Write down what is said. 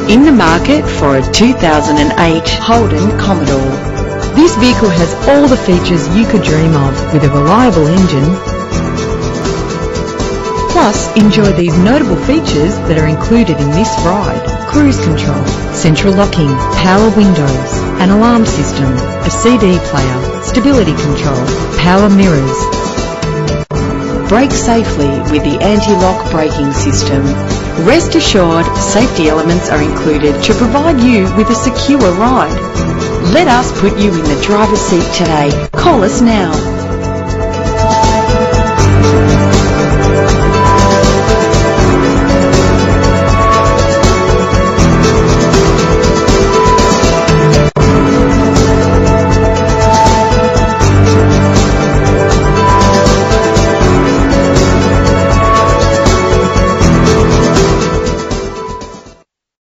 In the market for a 2008 Holden Commodore. This vehicle has all the features you could dream of, with a reliable engine. Plus, enjoy these notable features that are included in this ride: cruise control, central locking, power windows, an alarm system, a CD player, stability control, power mirrors. Brake safely with the anti-lock braking system. Rest assured, safety elements are included to provide you with a secure ride. Let us put you in the driver's seat today. Call us now.